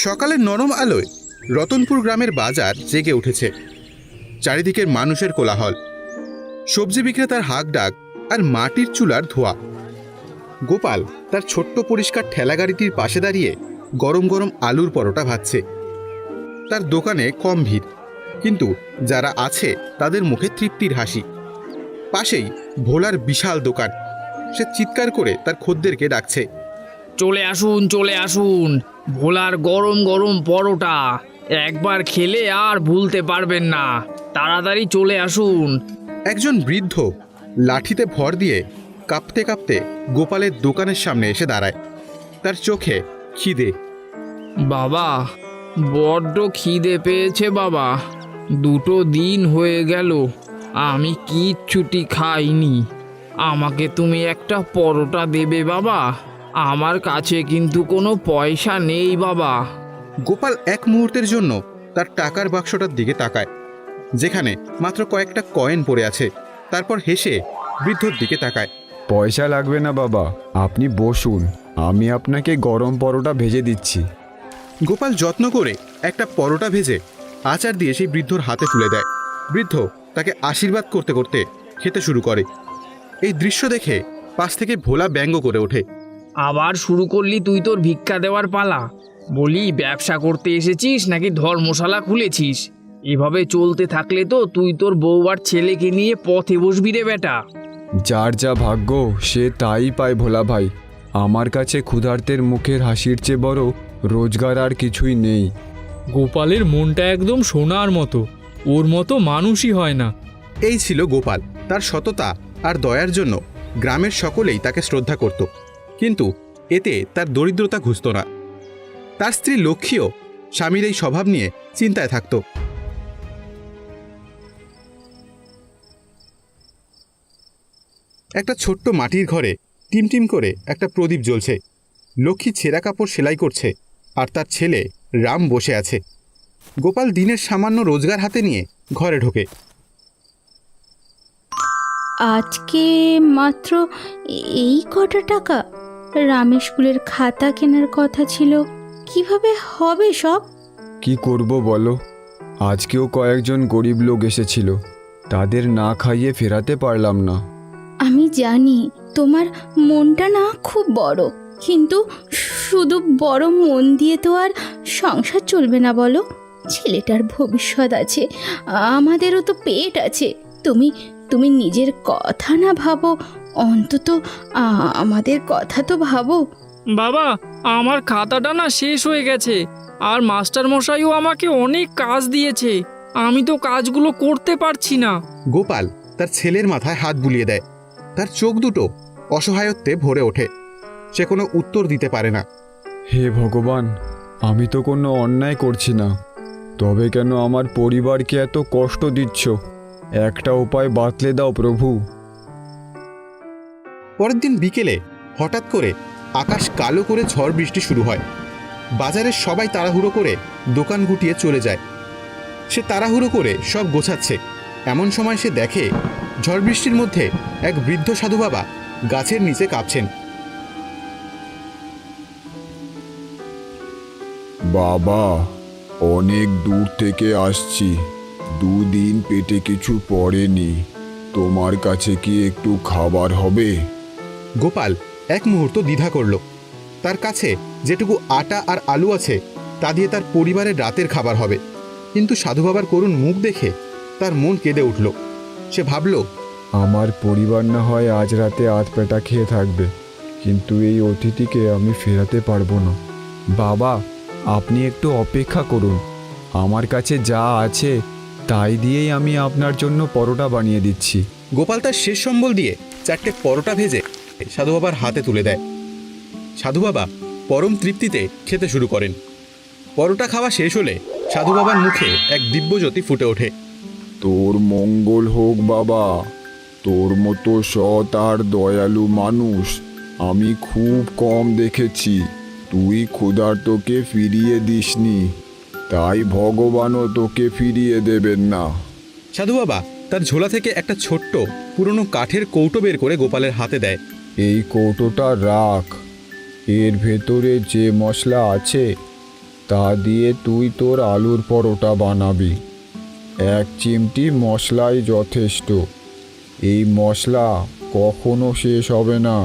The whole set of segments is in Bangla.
সকালের নরম আলোয় রতনপুর গ্রামের বাজার জেগে উঠেছে। চারিদিকের মানুষের কোলাহল, সবজি বিক্রেতার হাঁক ডাক আর মাটির চুলার ধোঁয়া। গোপাল তার ছোট্ট পরিষ্কার ঠেলাগাড়িটির পাশে দাঁড়িয়ে গরম গরম আলুর পরোটা ভাজছে। তার দোকানে কম ভিড়, কিন্তু যারা আছে তাদের মুখে তৃপ্তির হাসি। পাশেই ভোলার বিশাল দোকান। সে চিৎকার করে তার খদ্দেরকে ডাকছে, চলে আসুন, চলে আসুন, ভোলার গরম গরম পরোটা একবার খেলে আর ভুলতে পারবেন না। তাড়াতাড়ি চলে আসুন। একজন বৃদ্ধ লাঠিতে ভর দিয়ে কাঁপতে কাঁপতে গোপালের দোকানের সামনে এসে দাঁড়ায়। তার চোখে খিদে। বাবা, বড্ড খিদে পেয়েছে বাবা। 2 দিন হয়ে গেল আমি কিচ্ছুটি খাইনি। আমাকে তুমি একটা পরোটা দেবে বাবা? আমার কাছে কিন্তু কোনো পয়সা নেই বাবা। গোপাল এক মুহূর্তের জন্য তার টাকার বাক্সটার দিকে তাকায়, যেখানে মাত্র কয়েকটা কয়েন পড়ে আছে। তারপর হেসে বৃদ্ধর দিকে তাকায়। পয়সা লাগবে না বাবা, আপনি বসুন, আমি আপনাকে গরম পরোটা ভেজে দিচ্ছি। গোপাল যত্ন করে একটা পরোটা ভেজে আচার দিয়ে সেই বৃদ্ধর হাতে তুলে দেয়। বৃদ্ধ তাকে আশীর্বাদ করতে করতে খেতে শুরু করে। এই দৃশ্য দেখে পাশ থেকে ভোলা ব্যঙ্গ করে ওঠে। আবার শুরু করলি তুই তোর ভিক্ষা দেওয়ার পালা? বলি, ব্যবসা করতে এসেছিস নাকি ধর্মশালা খুলেছিস? এভাবে চলতে থাকলে তো তুই তোর বউ আর ছেলেকে নিয়ে পথে বসবি রে বেটা। যার যা ভাগ্য সে তাই পায় ভোলা ভাই। আমার কাছে ক্ষুধার্তের মুখের হাসির চেয়ে বড় রোজগার আর কিছুই নেই। গোপালের মনটা একদম সোনার মতো, ওর মতো মানুষই হয় না। এই ছিল গোপাল। তার সততা আর দয়ার জন্য গ্রামের সকলেই তাকে শ্রদ্ধা করত, কিন্তু এতে তার দরিদ্রতা ঘুচত না। তার স্ত্রী লক্ষ্মীও স্বামীর এই স্বভাব নিয়ে চিন্তায় থাকত। একটা ছোট্ট মাটির ঘরে টিমটিম করে একটা প্রদীপ জ্বলছে। লক্ষ্মী ছেঁড়া কাপড় সেলাই করছে, আর তার ছেলে রাম বসে আছে। গোপাল দিনের সামান্য রোজগার হাতে নিয়ে ঘরে ঢোকে। আজকে মাত্র এই কটা টাকা? রামের স্কুলের খাতা কেনার কথা ছিল, কিভাবে হবে সব? কি করব বলো, আজকেও কয়েকজন গরিব লোক এসেছিল, তাদের না খাইয়ে ফেরাতে পারলাম না। আমি জানি তোমার মনটা না খুব বড়, কিন্তু শুধু বড় মন দিয়ে তো আর সংসার চলবে না বলো। ছেলেটার ভবিষ্যৎ আছে, আমাদেরও তো পেট আছে। তুমি তুমি নিজের কথা না ভাবো, অন্তত আমাদের কথা তো ভাবো। বাবা, আমার খাতাটা না শেষ হয়ে গেছে, আর মাস্টার মশাইও আমাকে অনেক কাজ দিয়েছে। আমি তো কাজগুলো করতে পারছি না। গোপাল তার ছেলের মাথায় হাত বুলিয়ে দেয়। তার চোখ দুটো অসহায়ত্বে ভরে ওঠে। সে কোনো উত্তর দিতে পারে না। হে ভগবান, আমি তো কোনো অন্যায় করছি না, তবে কেন আমার পরিবারকে এত কষ্ট দিচ্ছ? একটা উপায় বাতলে দাও প্রভু। পরের দিন বিকেলে হঠাৎ করে আকাশ কালো করে ঝড় বৃষ্টি শুরু হয়। বাজারের সবাই তাড়াহুড়ো করে দোকান গুটিয়ে চলে যায়। সে তাড়াহুড়ো করে সব গোছাচ্ছে। এমন সময় সে দেখে ঝড় বৃষ্টির মধ্যে এক বৃদ্ধ সাধু বাবা গাছের নিচে কাঁপছেন। বাবা, অনেক দূর থেকে আসছি, 2 দিন পেটে কিছু পড়েনি, তোমার কাছে কি একটু খাবার হবে? গোপাল এক মুহূর্ত দ্বিধা করল। তার কাছে যেটুকু আটা আর আলু আছে তা দিয়ে তার পরিবারের রাতের খাবার হবে, কিন্তু সাধু বাবার করুণ মুখ দেখে তার মন কেঁদে উঠল। সে ভাবল, আমার পরিবার না হয় আজ রাতে আধপেটা খেয়ে থাকবে, কিন্তু এই অতিথিকে আমি ফেরাতে পারবো না। বাবা, আপনি একটু অপেক্ষা করুন, আমার কাছে যা আছে তাই দিয়েই আমি আপনার জন্য পরোটা বানিয়ে দিচ্ছি। গোপাল তার শেষ সম্বল দিয়ে 4টে পরোটা ভেজে সাধু বাবার হাতে তুলে দেয়। সাধু বাবা পরম তৃপ্তিতে খেতে শুরু করেন। পরোটা খাওয়া শেষ হলে সাধু বাবার মুখে এক দিব্যজ্যোতি ফুটে ওঠে। তোর মঙ্গল হোক বাবা, তোর মতো সৎ আর দয়ালু মানুষ আমি খুব কম দেখেছি। তুই ক্ষুধার্তকে ফিরিয়ে দিসনি, তাই ভগবানও তোকে ফিরিয়ে দেবেন না। সাধু বাবা তার ঝোলা থেকে একটা ছোট্ট পুরনো কাঠের কৌটো বের করে গোপালের হাতে দেয়। এই কৌটোটা রাখ, এর ভেতরে যে মশলা আছে তা দিয়ে তুই তোর আলুর পরোটা বানাবি। 1 চিমটি মশলাই যথেষ্ট। এই মশলা কখনো শেষ হবে না।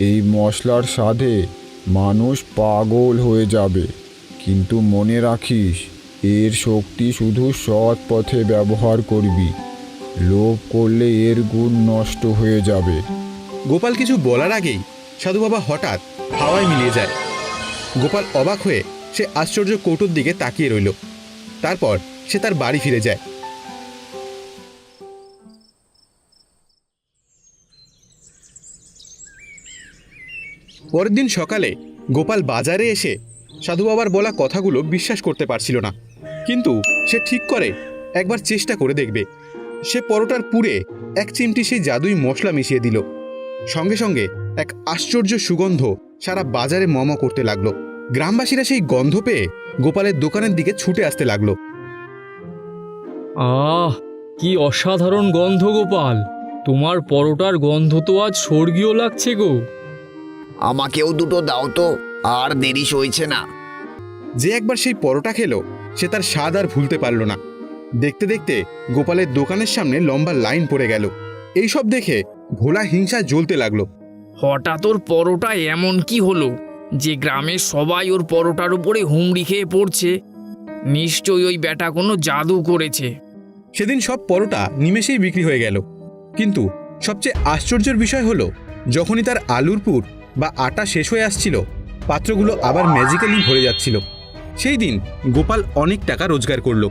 এই মশলার স্বাদে মানুষ পাগল হয়ে যাবে। কিন্তু মনে রাখিস, এর শক্তি শুধু সৎ পথে ব্যবহার করবি। লোভ করলে এর গুণ নষ্ট হয়ে যাবে। গোপাল কিছু বলার আগেই সাধু বাবা হঠাৎ হাওয়ায় মিলিয়ে যায়। গোপাল অবাক হয়ে সে আশ্চর্য কৌটোর দিকে তাকিয়ে রইল। তারপর সে তার বাড়ি ফিরে যায়। পরের দিন সকালে গোপাল বাজারে এসে সাধু বাবার বলা কথাগুলো বিশ্বাস করতে পারছিল না, কিন্তু সে ঠিক করে একবার চেষ্টা করে দেখবে। সে পরোটার পুরে 1 চিমটি সেই জাদুই মশলা মিশিয়ে দিল। সঙ্গে সঙ্গে এক আশ্চর্য সুগন্ধ সারা বাজারে মম করতে লাগলো। গ্রামবাসীরা সেই গন্ধ পেয়ে গোপালের দোকানের দিকে ছুটে আসতে লাগলো। আহ, কি অসাধারণ গন্ধ গোপাল! তোমার পরোটার গন্ধ তো আজ স্বর্গীয় লাগছে গো। আমাকেও দুটো দাও তো, আর দেরি সইছে না। যে একবার সেই পরোটা খেলো সে তার স্বাদ আর ভুলতে পারল না। দেখতে দেখতে গোপালের দোকানের সামনে লম্বা লাইন পড়ে গেল। এইসব দেখে ভোলা হিংসায় জ্বলতে লাগলো। হঠাৎ ওর পরোটা এমন কি হলো যে গ্রামের সবাই ওর পরোটার উপরে হুমড়ি খেয়ে পড়ছে? নিশ্চয়ই ওই ব্যাটা কোনো জাদু করেছে। সেদিন সব পরোটা নিমেষেই বিক্রি হয়ে গেল। কিন্তু সবচেয়ে আশ্চর্যের বিষয় হলো, যখনই তার আলুর পুর বা আটা শেষ হয়ে আসছিল, পাত্রগুলো আবার ম্যাজিক্যালি ভরে যাচ্ছিল। সেই দিন গোপাল অনেক টাকা রোজগার করল।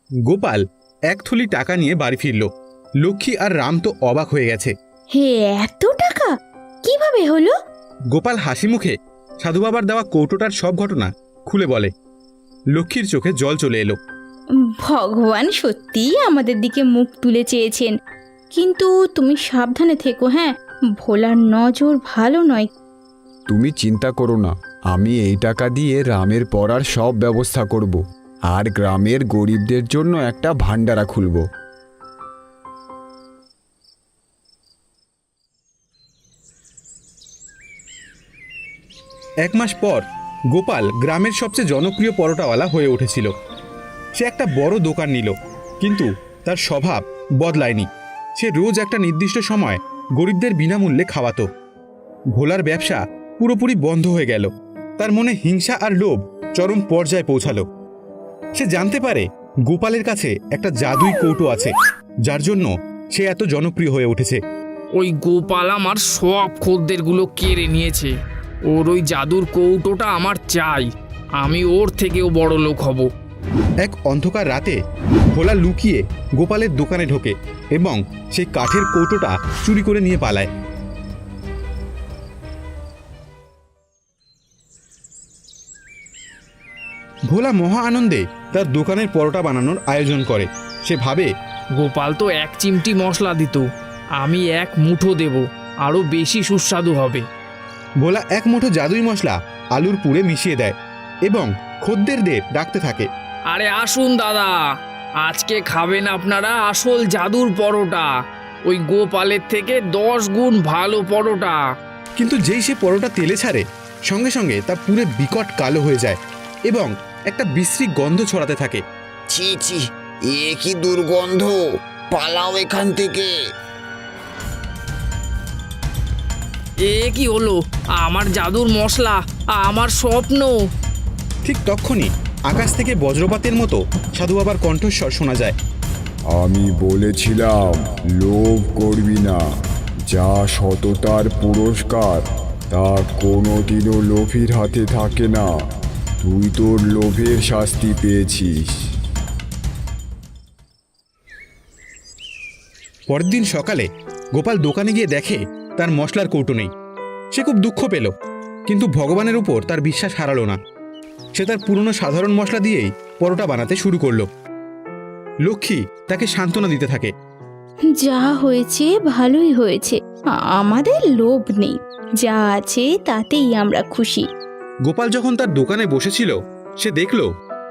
গোপাল 1 থলি টাকা নিয়ে বাড়ি ফিরল। লক্ষ্মী আর রাম তো অবাক হয়ে গেছে। হে, এত টাকা কিভাবে হলো? গোপাল হাসি মুখে সাধু বাবার দেওয়া কৌটোটার সব ঘটনা খুলে বলে। লক্ষ্মীর চোখে জল চলে এলো। ভগবান সত্যিই আমাদের দিকে মুখ তুলে চেয়েছেন, কিন্তু তুমি সাবধানে থেকো। হ্যাঁ, ভোলার নজর ভালো নয়। তুমি চিন্তা করো না, আমি এই টাকা দিয়ে রামের পড়ার সব ব্যবস্থা করব আর গ্রামের গরিবদের জন্য একটা ভান্ডারা খুলব। এক মাস পর গোপাল গ্রামের সবচেয়ে জনপ্রিয় পরোটাওয়ালা হয়ে উঠেছিল। সে একটা বড় দোকান নিল, কিন্তু তার স্বভাব বদলায়নি। সে রোজ একটা নির্দিষ্ট সময় গরিবদের বিনামূল্যে খাওয়াতো। ভোলার ব্যবসা পুরোপুরি বন্ধ হয়ে গেল। তার মনে হিংসা আর লোভ চরম পর্যায়ে পৌঁছালো। সে জানতে পারে গোপালের কাছে একটা জাদুই কৌটো আছে, যার জন্য সে এত জনপ্রিয় হয়ে উঠেছে। ওই গোপাল আমার সব খদ্দেরগুলো কেড়ে নিয়েছে। ওর ওই জাদুর কৌটোটা আমার চাই। আমি ওর থেকেও বড় লোক হব। এক অন্ধকার রাতে ভোলা লুকিয়ে গোপালের দোকানে ঢোকে এবং সেই কাঠের কৌটোটা চুরি করে নিয়ে পালায়। ভোলা মহা আনন্দে তার দোকানের পরোটা বানানোর আয়োজন করে। সে ভাবে, গোপাল তো 1 চিমটি মশলা দিত, আমি 1 মুঠো দেব, আরও বেশি সুস্বাদু হবে। ভোলা 1 মুঠো জাদুই মশলা আলুর পুরে মিশিয়ে দেয় এবং খদ্দেরদের ডাকতে থাকে। আরে আসুন দাদা, আজকে খাবেন আপনারা আসল জাদুর পরোটা। ওই গোপালের থেকে 10 গুণ ভালো পরোটা। কিন্তু যেই সে পরোটা তেলে ছাড়ে, সঙ্গে সঙ্গে তা পুরে বিকট কালো হয়ে যায় এবং একটা বিশ্রী গন্ধ ছড়াতে থাকে। ছি ছি, এ কি দুর্গন্ধ! পালাও এখান থেকে। এ কি হলো? আমার জাদুর মশলা, আমার স্বপ্ন। ঠিক তক্ষুনি আকাশ থেকে বজ্রপাতের মতো সাধু বাবার কণ্ঠস্বর শোনা যায়। আমি বলেছিলাম লোভ করবি না। যা সততার পুরস্কার তা কোনোদিনও লোভীর হাতে থাকে না। তুই তোর লোভের শাস্তি পেয়েছিস। পরের দিন সকালে গোপাল দোকানে গিয়ে দেখে তার মশলার কৌটো নেই। সে খুব দুঃখ পেল, কিন্তু ভগবানের উপর তার বিশ্বাস হারালো না। সে তার পুরনো সাধারণ মশলা দিয়েই পরোটা বানাতে শুরু করলো। লক্ষ্মী তাকে সান্ত্বনা দিতে থাকে। যা হয়েছে ভালোই হয়েছে, আমাদের লোভ নেই। যা আছে তাতেই আমরা খুশি। গোপাল যখন তার দোকানে বসেছিল, সে দেখল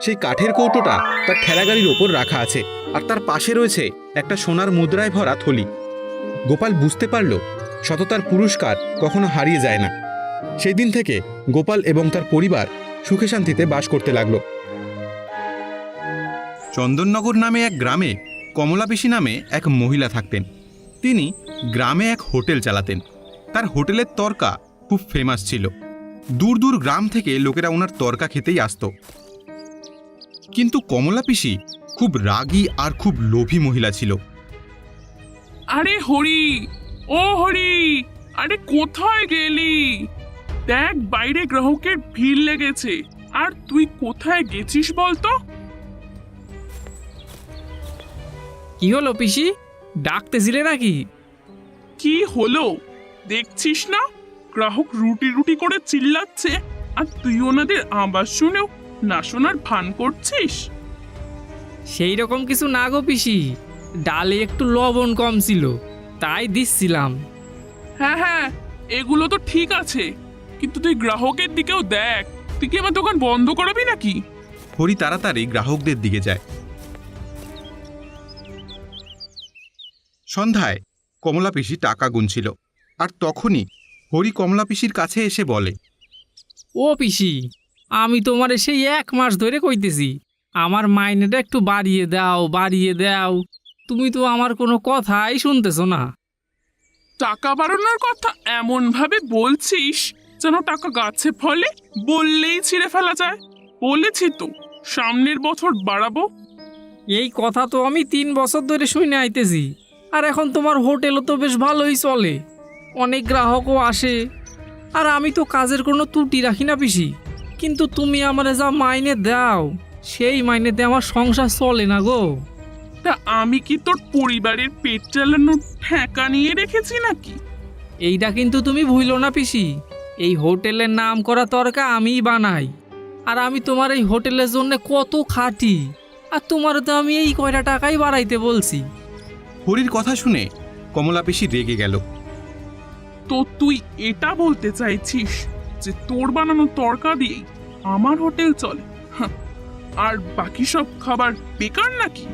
সেই কাঠের কৌটোটা তার ঠেলাগাড়ির ওপর রাখা আছে, আর তার পাশে রয়েছে একটা সোনার মুদ্রায় ভরা থলি। গোপাল বুঝতে পারল সততার পুরস্কার কখনো হারিয়ে যায় না। সেই দিন থেকে গোপাল এবং তার পরিবার সুখে শান্তিতে বাস করতে লাগলো। চন্দননগর নামে এক গ্রামে কমলা পিসি নামে এক মহিলা থাকতেন। তিনি গ্রামে এক হোটেল চালাতেন। তার হোটেলের তরকা খুব ফেমাস ছিল। দূর দূর গ্রাম থেকে লোকেরা ওনার তরকা খেতেই আসতো। কিন্তু কমলা পিসি খুব রাগী আর খুব লোভী মহিলা ছিল। আরে হরি, ও হরি, আরে কোথায় গেলি? দেখ বাইরে গ্রাহকের ভিড় লেগেছে, আর তুই কোথায় গেছিস বলতো? কি হলো পিসি, ডাকতেছিলে নাকি? কি হলো দেখছিস না, গ্রাহক রুটি রুটি করে চিল্লাচ্ছে, আর তুই ওনাদের আওয়াজ শুনেও না শোনার ভান করছিস? সেই রকম কিছু না গো পিসি, ডালে একটু লবণ কম ছিল তাই দিচ্ছিলাম। হ্যাঁ হ্যাঁ, এগুলো তো ঠিক আছে, কিন্তু তুই গ্রাহকের দিকেও দেখ। তুই কি আমার দোকান বন্ধ করাবি নাকি? হরি তাড়াতাড়ি গ্রাহকদের দিকে যায়। সন্ধ্যায় কমলা পিসি টাকা গুনছিল, আর তখনই হরি কমলা পিসির কাছে এসে বলে, ও পিসি, আমি তোমারে সেই 1 মাস ধরে কইতেছি আমার মাইনেটা একটু বাড়িয়ে দাও, বাড়িয়ে দাও। তুমি তো আমার কোনো কথাই শুনতেছো না। টাকা বাড়ানোর কথা এমন ভাবে বলছিস যেন টাকা গাছে ফলে, বললেই ছিঁড়ে ফেলা যায়। বলেছি তো সামনের বছর বাড়াবো। এই কথা তো আমি 3 বছর ধরে শুনে আইতেছি, আর এখন তোমার হোটেলও তো বেশ ভালোই চলে, অনেক গ্রাহকও আসে, আর আমি তো কাজের কোনো ত্রুটি রাখি না পিসি। কিন্তু তুমি আমারে যা মাইনে দাও সেই মাইনেতে আমার সংসার চলে না গো। তা আমি কি তোর পরিবারের পেট চালানোর ঠেকা নিয়ে রেখেছি নাকি? এইটা কিন্তু তুমি ভুলো না পিসি, এই হোটেলের নাম করা তরকা আমিই বানাই, আর আমি তোমার এই হোটেলের জন্য কত খাটি, আর তোমার তো আমি এই কয়টা টাকাই বাড়াইতে বলছি। হরির কথা শুনে কমলা পিসি রেগে গেল। তো তুই এটা বলতে চাইছিস যে তোর বানানো তরকা দিয়েই আমার হোটেল চলে? হাহ, আর বাকি সব খাবার বেকার নাকি?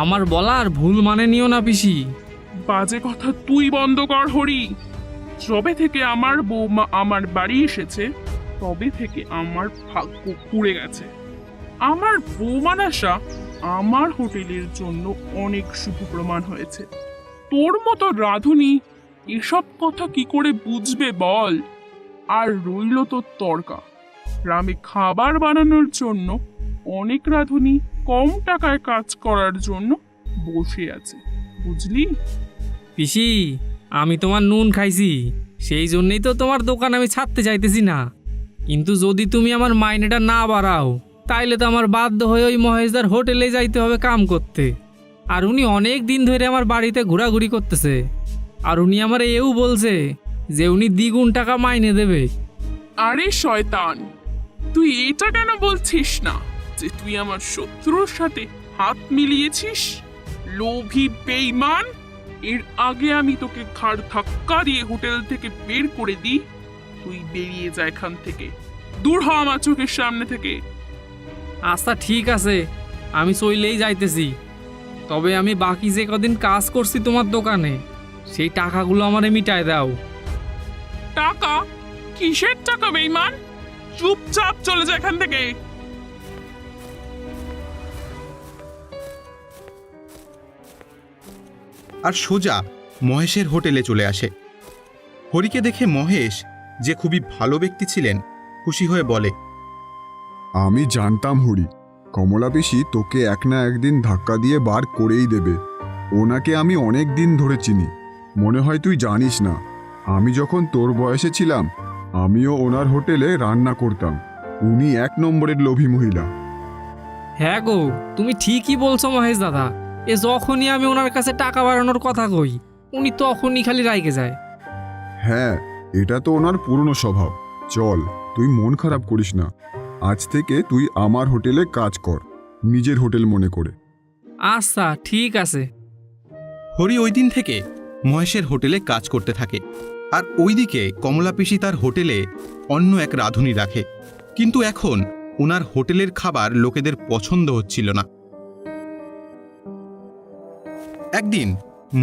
আমার বলার ভুল মানে নিও না পিসি। বাজে কথা তুই বন্ধ কর হরি। যবে থেকে আমার বৌমা আমার বাড়ি এসেছে তবে থেকে আমার ভাগ্য পুড়ে গেছে। আমার বৌমার আশা আমার হোটেলের জন্য অনেক শুভ প্রমাণ হয়েছে। তোর মতো রাঁধুনি এসব কথা কি করে বুঝবে বল? আর রইল তোর তর্কা, গ্রামে খাবার বানানোর জন্য অনেক রাঁধুনি কম টাকায় কাজ করার জন্য বসে আছে, বুঝলি? পিসি, আমি তোমার নুন খাইছি, সেই জন্যই তো তোমার দোকান আমি ছাড়তে চাইতেছি না। কিন্তু যদি তুমি আমার মাইনেটা না বাড়াও তাইলে তো আমার বাধ্য হয়ে ওই মহেশদার হোটেলে যাইতে হবে কাম করতে। আর উনি অনেক দিন ধরে আমার বাড়িতে ঘোরাঘুরি করতেছে, আর উনি আমার এও বলছে যে উনি দ্বিগুণ টাকা মাইনে দেবে। আরে শয়তান, তুই এটা কেন বলছিস না যে তুই আমার শত্রুর সাথে হাত মিলিয়েছিস? লোভী বেঈমান! এর আগে আমি তোকে ঘাড় ধাক্কা দিয়ে হোটেল থেকে বের করে দিই। তুই বেরিয়ে যা এখান থেকে, দূর হ আমার চোখের সামনে থেকে। আচ্ছা ঠিক আছে, আমি চইলেই যাইতেছি। তবে আমি বাকি যে কদিন কাজ করছি তোমার দোকানে সেই টাকাগুলো আমারে মিটায় দাও। টাকা? কিসের টাকা বেঈমান? চুপচাপ চলে যা এখান থেকে। আর সোজা মহেশের হোটেলে চলে আসে। হরিকে দেখে মহেশ, যে খুবই ভালো ব্যক্তি ছিলেন, খুশি হয়ে বলে, আমি জানতাম হরি, কমলা পিসি তোকে এক না একদিন ধাক্কা দিয়ে বার করেই দেবে। ওনাকে আমি অনেক দিন ধরে চিনি, মনে হয় তুই জানিস না। আমি যখন তোর বয়সে ছিলাম আমিও ওনার হোটেলে রান্না করতাম। উনি 1 নম্বরের লোভী মহিলা। হ্যাঁ গো, তুমি ঠিকই বলছো মহেশ দাদা। এ যখনই আমি ওনার কাছে টাকা বাড়ানোর কথা কই উনি তখনই খালি রাইগে যায়। হ্যাঁ, এটা তো ওনার পুরনো স্বভাব। চল, তুই মন খারাপ করিস না। আজ থেকে তুই আমার হোটেলে কাজ কর, নিজের হোটেল মনে করে। আচ্ছা ঠিক আছে। হরি ওই দিন থেকে মহেশের হোটেলে কাজ করতে থাকে। আর ওইদিকে কমলা পিসি তার হোটেলে অন্য এক রাঁধুনি রাখে। কিন্তু এখন ওনার হোটেলের খাবার লোকেদের পছন্দ হচ্ছিল না। একদিন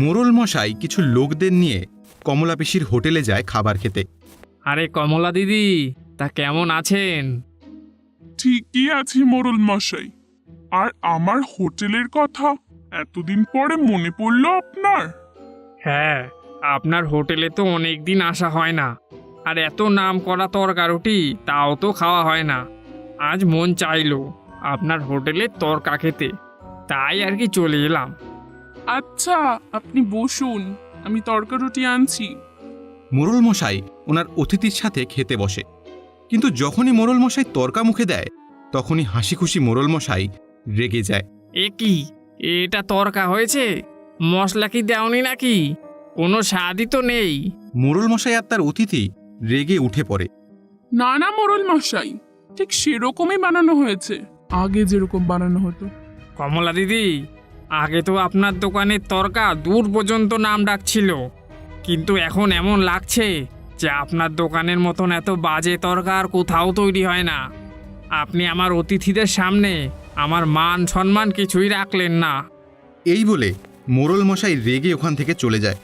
মোড়ল মশাই কিছু লোকদের নিয়ে কমলা পিসির হোটেলে যায় খাবার খেতে। আরে কমলা দিদি, তা কেমন আছেন? ঠিকই আছি মোড়ল মশাই। আর আমার হোটেলের কথা এতদিন পরে মনে পড়লো আপনার? হ্যাঁ, আপনার হোটেলে তো অনেক দিন আসা হয় না, আর এত নাম করা তরকারুটি তাও তো খাওয়া হয় না। আজ মন চাইলো আপনার হোটেলে তরকা খেতে, তাই আর কি চলে এলাম। আচ্ছা, আপনি বসুন, আমি তরকা রুটি আনছি। মোড়ল মশাই ওনার অতিথির সাথে খেতে বসে, কিন্তু যখনই মোড়ল মশাই তর্কা মুখে দেয় তখনই হাসি খুশি মোড়ল মশাই রেগে যায়। এ কি, এটা তরকা হয়েছে? মশলা কি দেওনি নাকি? কোনো স্বাদই তো নেই। মোড়ল মশাই আর তার অতিথি রেগে উঠে পড়ে। না না মোড়ল মশাই, ঠিক সেরকমই বানানো হয়েছে, আগে যেরকম বানানো হতো। কমলা দিদি, আগে তো আপনার দোকানের তরকা দূর পর্যন্ত নাম ডাকছিল, কিন্তু এখন এমন লাগছে যে আপনার দোকানের মতন এত বাজে তরকা আর কোথাও তৈরি হয় না। আপনি আমার অতিথিদের সামনে আমার মান সম্মান কিছুই রাখলেন না। এই বলে মোড়ল মশাই রেগে ওখান থেকে চলে যায়।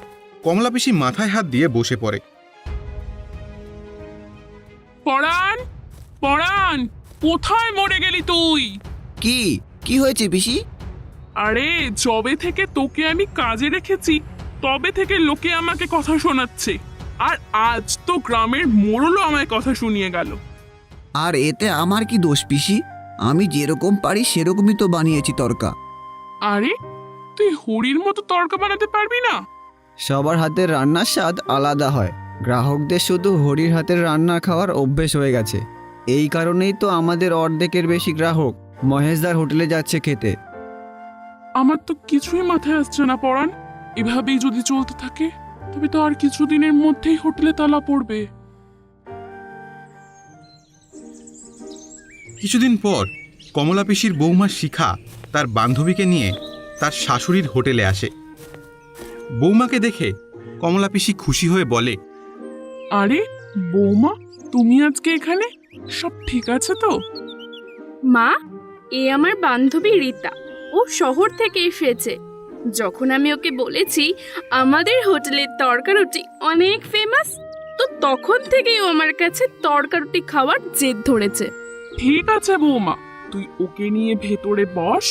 কমলা পিসি মাথায় হাত দিয়ে বসে পড়ে। পরাণ, পরাণ, কোথায় মরে গেলি তুই? কি হয়েছে পিসি? আরে যবে থেকে তোকে আমি কাজে রেখেছি তবে থেকে লোকে আমাকে কথা শোনাচ্ছে, আর আজ তো গ্রামের মোড়লও আমায় কথা শুনিয়ে গেল। আর এতে আমার কি দোষ পিসি? আমি যেরকম পারি সেরকমই তো বানিয়েছি তরকা। আরে তুই হরির মতো তরকা বানাতে পারবি না? সবার হাতের রান্নার স্বাদ আলাদা হয়। গ্রাহকদের শুধু হরির হাতের রান্না খাওয়ার অভ্যেস হয়ে গেছে। এই কারণেই তো আমাদের অর্ধেকের বেশি গ্রাহক মহেশদার হোটেলে যাচ্ছে খেতে। আমার তো কিছুই মাথায় আসছে না পরাণ। এভাবেই যদি চলতে থাকে তবে তো আর কিছুদিনের মধ্যেই হোটেলে তালা পড়বে। কিছুদিন পর কমলা পিসির বৌমা শিখা তার বান্ধবীকে নিয়ে তার শাশুড়ির হোটেলে আসে। বৌমাকে দেখে কমলা পিসি খুশি হয়ে বলে, আরে বৌমা, তুমি আজকে এখানে? সব ঠিক আছে তো? মা, এ আমার বান্ধবী রীতা, ও শহর থেকে এসেছে। যখন আমি ওকে বলেছি আমাদের হোটেলের তরকারুটি অনেক ফেমাস, তো তখন থেকেই ও আমার কাছে তরকারুটি খাওয়ার জেদ ধরেছে। ঠিক আছে বৌমা, তুই ওকে নিয়ে ভেতরে বস,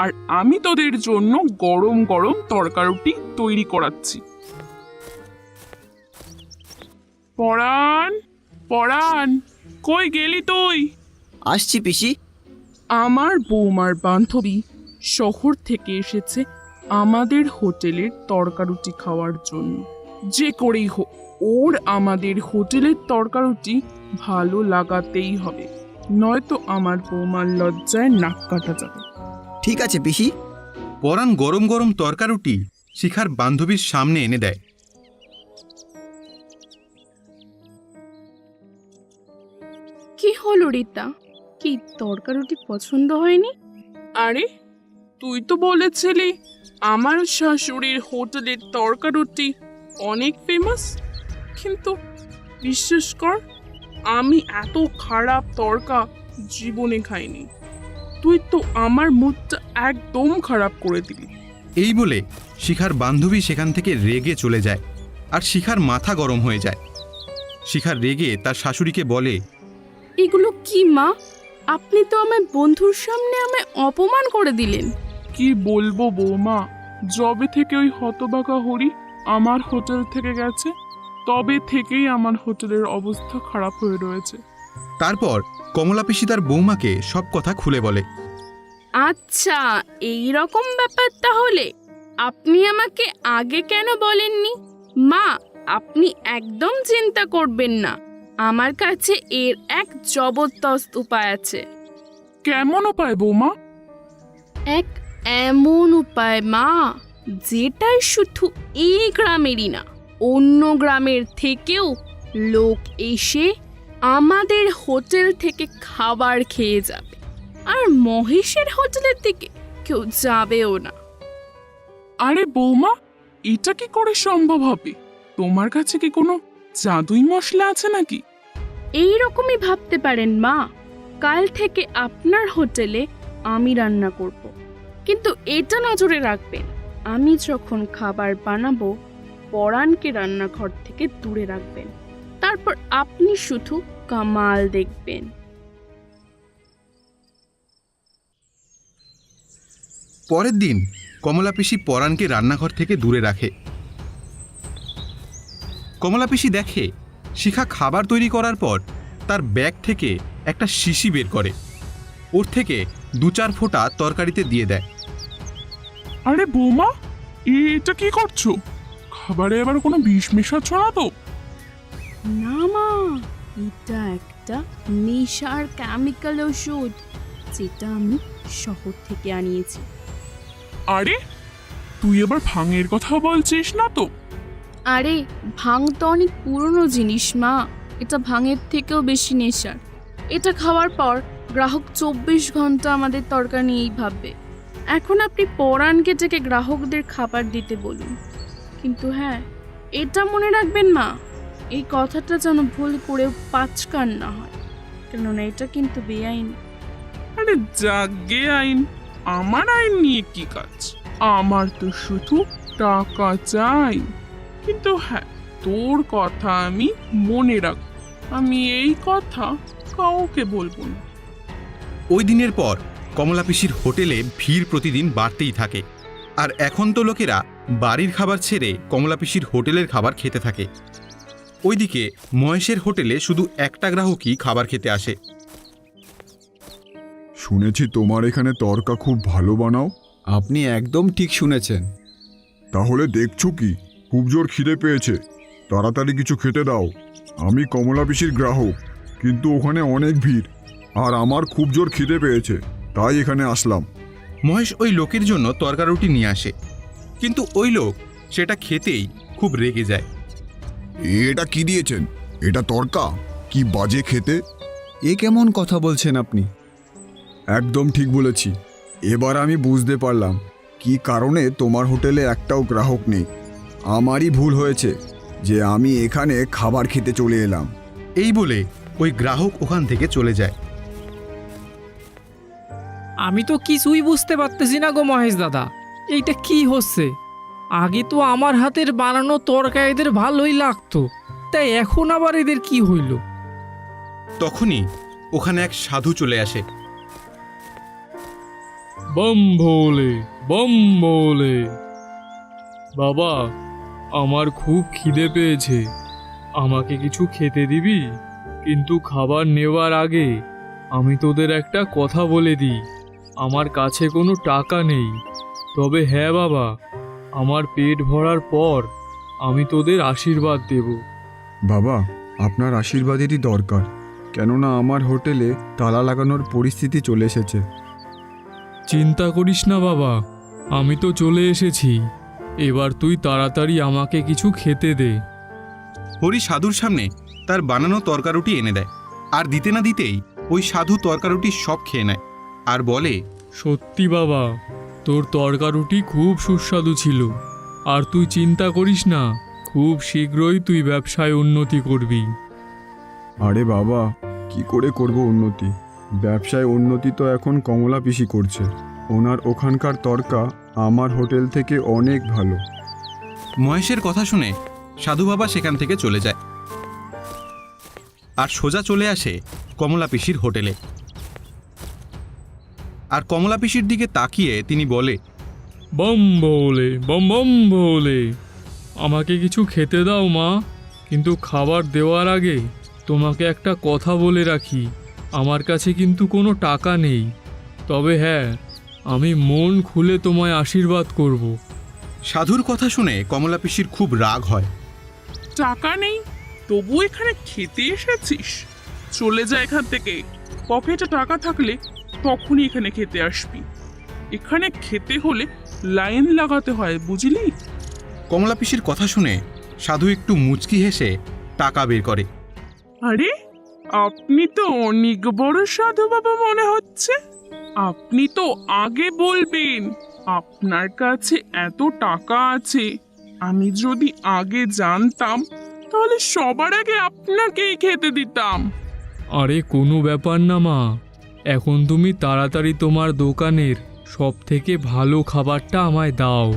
আর আমি তোদের জন্য গরম গরম তরকারুটি তৈরি করাচ্ছি। পরাণ, পরাণ, কই গেলি তুই? আসছি পিসি। আমার বৌমার বান্ধবী শহর থেকে এসেছে আমাদের হোটেলের তরকারুটি খাওয়ার জন্য। যে করেই হোক ওর আমাদের হোটেলের তরকারুটি ভালো লাগাতেই হবে, নয়তো আমার বৌমার লজ্জায় নাক কাটা যাবে। ঠিক আছে পিসি। পরাণ গরম গরম তরকারুটি শিখার বান্ধবীর সামনে এনে দেয়। কি হলো রীতা, কি তরকারুটি পছন্দ হয়নি? আরে তুই তো বলেছিলি আমার শাশুড়ির হোটেলের তরকারুটি অনেক ফেমাস, কিন্তু বিশ্বাস কর আমি এত খারাপ তরকা জীবনে খাইনি। তুই তো আমার মুডটা একদম খারাপ করে দিলি। এই বলে শিখার বান্ধবী সেখান থেকে রেগে চলে যায়, আর শিখার মাথা গরম হয়ে যায়। শিখার রেগে তার শাশুড়িকে বলে, এগুলো কি মা? আপনি তো আমার বন্ধুর সামনে আমায় অপমান করে দিলেন। কি বলবো বৌমা, যবে থেকে ওই হতবাকা হরি আমার হোটেল থেকে গেছে তবে থেকেই আমার হোটেলের অবস্থা খারাপ হয়ে রয়েছে। তারপর কমলা পিসি তার বৌমাকে সব কথা খুলে বলে। আচ্ছা, এই রকম ব্যাপার তাহলে। আপনি আমাকে আগে কেন বলেননি? মা, আপনি একদম চিন্তা করবেন না, আমার কাছে এর এক জবরদস্ত উপায় আছে। কেমন উপায় বৌমা? এক এমন উপায় মা, যেটাই শুধু এই গ্রামেরই না, অন্য গ্রামের থেকেও লোক এসে আমাদের হোটেল থেকে খাবার খেয়ে যাবে, আর মহেশের হোটেলের দিকে কেউ যাবেও না। আরে বৌমা, এটা কি করে সম্ভব হবে? তোমার কাছে কি কোনো জাদুই মশলা আছে নাকি? এই রকমই ভাবতে পারেন মা। কাল থেকে আপনার হোটেলে আমি রান্না করব, কিন্তু এটা নজরে রাখবেন, আমি যখন খাবার বানাবো পরাণকে রান্নাঘর থেকে দূরে রাখবেন। তারপর আপনি শুধু কামাল দেখবেন। পরের দিন কমলা পিসি পরাণকে রান্নাঘর থেকে দূরে রাখে। কমলা পিসি দেখে শিখা খাবার তৈরি করার পর তার ব্যাগ থেকে একটা শিশি বের করে, ওর থেকে 2-4 ফোঁটা তরকারিতে দিয়ে দেয়। আরে বৌমা, এটা কি করছো? খাবারে এবার কোনো বিষ মেশাচ্ছ না তো? না মা, এটা একটা নেশার কেমিক্যাল ওষুধ, যেটা আমি শহর থেকে আনিয়েছি। আরে তুই এবার ভাঙের কথা বলছিস না তো? আরে ভাং তো অনেক পুরনো জিনিস মা, এটা ভাঙের থেকেও বেশি নেশার। এটা খাওয়ার পর গ্রাহক 24 ঘন্টা আমাদের তরকারি নিয়েই ভাববে। এখন আপনি পরাণকে ডেকে গ্রাহকদের খাবার দিতে বলুন, কিন্তু হ্যাঁ, এটা মনে রাখবেন মা, এই কথাটা যেন ভুল করেও পাঁচকান না হয়, কেননা এটা কিন্তু বেআইনি। আরে জাগে আইন, আমার আইন নিয়ে কি কাজ? আমার তো শুধু টাকা চাই। কিন্তু হ্যাঁ, তোর কথা আমি মনে রাখ, আমি এই কথা কাউকে বলবো না। ওই দিনের পর কমলা পিসির হোটেলে ভিড় প্রতিদিন বাড়তেই থাকে, আর এখন তো লোকেরা বাড়ির খাবার ছেড়ে কমলা পিসির হোটেলের খাবার খেতে থাকে। ওইদিকে মহেশের হোটেলে শুধু একটা গ্রাহকই খাবার খেতে আসে। শুনেছি তোমার এখানে তরকা খুব ভালো বানাও। আপনি একদম ঠিক শুনেছেন। তাহলে দেখছো কি, খুব জোর খিদে পেয়েছে, তাড়াতাড়ি কিছু খেতে দাও। আমি কমলা পিসির গ্রাহক, কিন্তু ওখানে অনেক ভিড়, আর আমার খুব জোর খিদে পেয়েছে, তাই এখানে আসলাম। মহেশ ওই লোকের জন্য তরকারুটি নিয়ে আসে, কিন্তু ওই লোক সেটা খেতেই খুব রেগে যায়। এটা কি দিয়েছেন? এটা তরকা? কি বাজে খেতে! এ কেমন কথা বলছেন আপনি? একদম ঠিক বলেছি। এবার আমি বুঝতে পারলাম কি কারণে তোমার হোটেলে একটাও গ্রাহক নেই। আমারই ভুল হয়েছে যে আমি এখানে খাবার খেতে চলে এলাম। এই বলে ওই গ্রাহক ওখান থেকে চলে যায়। আমি তো কিছুই বুঝতে পারতেছি না গো মহেশ দাদা, এইটা কি হচ্ছে? আগে তো আমার হাতের বানানো তরকা এদের ভালোই লাগতো, তাই এখন আবার এদের কি হইল? তখনই ওখানে এক সাধু চলে আসে। বম ভোলে, বম ভোলে। বাবা, আমার খুব খিদে পেয়েছে, আমাকে কিছু খেতে দিবি? কিন্তু খাবার নেওয়ার আগে আমি তোদের একটা কথা বলে দিই, আমার কাছে কোনো টাকা নেই। তবে হ্যাঁ বাবা, আমার পেট ভরার পর আমি তোদের আশীর্বাদ দেব। বাবা, আপনার আশীর্বাদেরই দরকার, কেননা আমার হোটেলে তালা লাগানোর পরিস্থিতি চলে এসেছে। চিন্তা করিস না বাবা, আমি তো চলে এসেছি। এবার তুই তাড়াতাড়ি আমাকে কিছু খেতে দে। হরি সাধুর সামনে তার বানানো তরকারুটি এনে দেয়, আর দিতে না দিতেই ওই সাধু তরকারুটি সব খেয়ে নেয় আর বলে, সত্যি বাবা, তোর তরকারুটি খুব সুস্বাদু ছিল। আর তুই চিন্তা করিস না, খুব শীঘ্রই তুই ব্যবসায় উন্নতি করবি। আরে বাবা, কি করে করব উন্নতি? ব্যবসায় উন্নতি তো এখন কমলা পিসি করছে, ওনার ওখানকার তরকা আমার হোটেল থেকে অনেক ভালো। মহেশের কথা শুনে সাধু বাবা সেখান থেকে চলে যায় আর সোজা চলে আসে কমলা পিসির হোটেলে। আর কমলা পিসির দিকে তাকিয়ে তিনি বলে, বম ভোলে, বম বম ভোলে। আমাকে কিছু খেতে দাও মা, কিন্তু খাবার দেওয়ার আগে তোমাকে একটা কথা বলে রাখি, আমার কাছে কিন্তু কোনো টাকা নেই। তবে হ্যাঁ, আমি মন খুলে তোমায় আশীর্বাদ করব। সাধুর কথা শুনে কমলা পিসির খুব রাগ হয়। টাকা নেই, তবু এখানে খেতে এসেছিস? চলে যা এখান থেকে। পকেটে টাকা থাকলে তখনই এখানে খেতে আসবি। এখানে খেতে হলে লাইন লাগাতে হয়, বুঝলি? কমলা পিসির কথা শুনে সাধু একটু মুচকি হেসে টাকা বের করে। আরে, আপনি তো অনেক বড় সাধু বাবা মনে হচ্ছে। আপনি তো আগে বলবেন আপনার কাছে এত টাকা আছে। আমি যদি আগে জানতাম তাহলে সবার আগে আপনাকেই খেতে দিতাম। আরে কোনো ব্যাপার না মা, এখন তুমি তাড়াতাড়ি তোমার দোকানের সব থেকে ভালো খাবারটা আমায় দাও।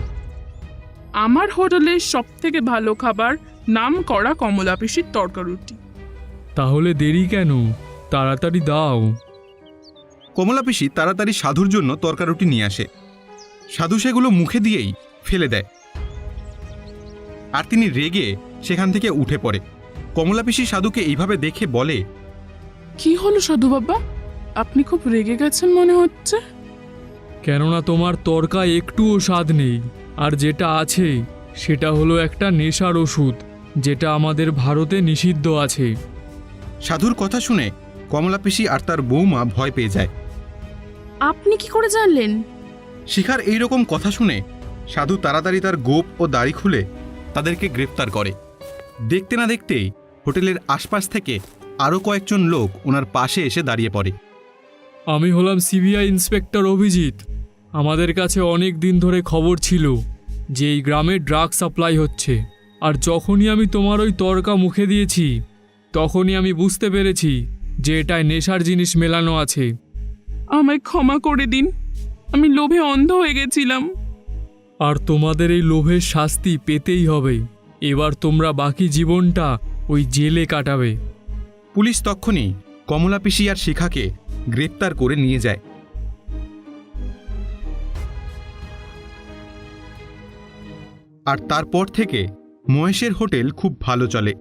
আমার হোটেলের সব থেকে ভালো খাবার নাম করা কমলা পিসির তরকারুটি। তাহলে দেরি কেন? তাড়াতাড়ি দাও। কমলা পিসি তাড়াতাড়ি সাধুর জন্য তরকারুটি নিয়ে আসে। সাধু সেগুলো মুখে দিয়েই ফেলে দেয়, আর তিনি রেগে সেখান থেকে উঠে পড়ে। কমলা পিসি সাধুকে এইভাবে দেখে বলে, কি হলো সাধু বাবা, আপনি খুব রেগে গেছেন মনে হচ্ছে। কেননা তোমার তরকা একটুও স্বাদ নেই, আর যেটা আছে সেটা হলো একটা নেশার ওষুধ, যেটা আমাদের ভারতে নিষিদ্ধ আছে। সাধুর কথা শুনে কমলা পিসি আর তার বৌমা ভয় পেয়ে যায়। আপনি কি করে জানলেন? শিখার এইরকম কথা শুনে সাধু তাড়াতাড়ি তার গোপ ও দাড়ি খুলে তাদেরকে গ্রেফতার করে। দেখতে না দেখতেই হোটেলের আশপাশ থেকে আরও কয়েকজন লোক ওনার পাশে এসে দাঁড়িয়ে পড়ে। আমি হলাম সিবিআই ইন্সপেক্টর অভিজিৎ। আমাদের কাছে অনেক দিন ধরে খবর ছিল যে এই গ্রামে ড্রাগ সাপ্লাই হচ্ছে, আর যখনই আমি তোমার ওই তরকা মুখে দিয়েছি তখনই আমি বুঝতে পেরেছি যে এটায় নেশার জিনিস মেলানো আছে। আমায় ক্ষমা করে দিন, আমি লোভে অন্ধ হয়ে গেছিলাম। আর তোমাদের এই লোভের শাস্তি পেতেই হবে। এবার তোমরা বাকি জীবনটা ওই জেলে কাটাবে। পুলিশ তক্ষুনি কমলা পিসি আর শিখাকে গ্রেপ্তার করে নিয়ে যায়। আর তারপর থেকে মহেশের হোটেল খুব ভালো চলে।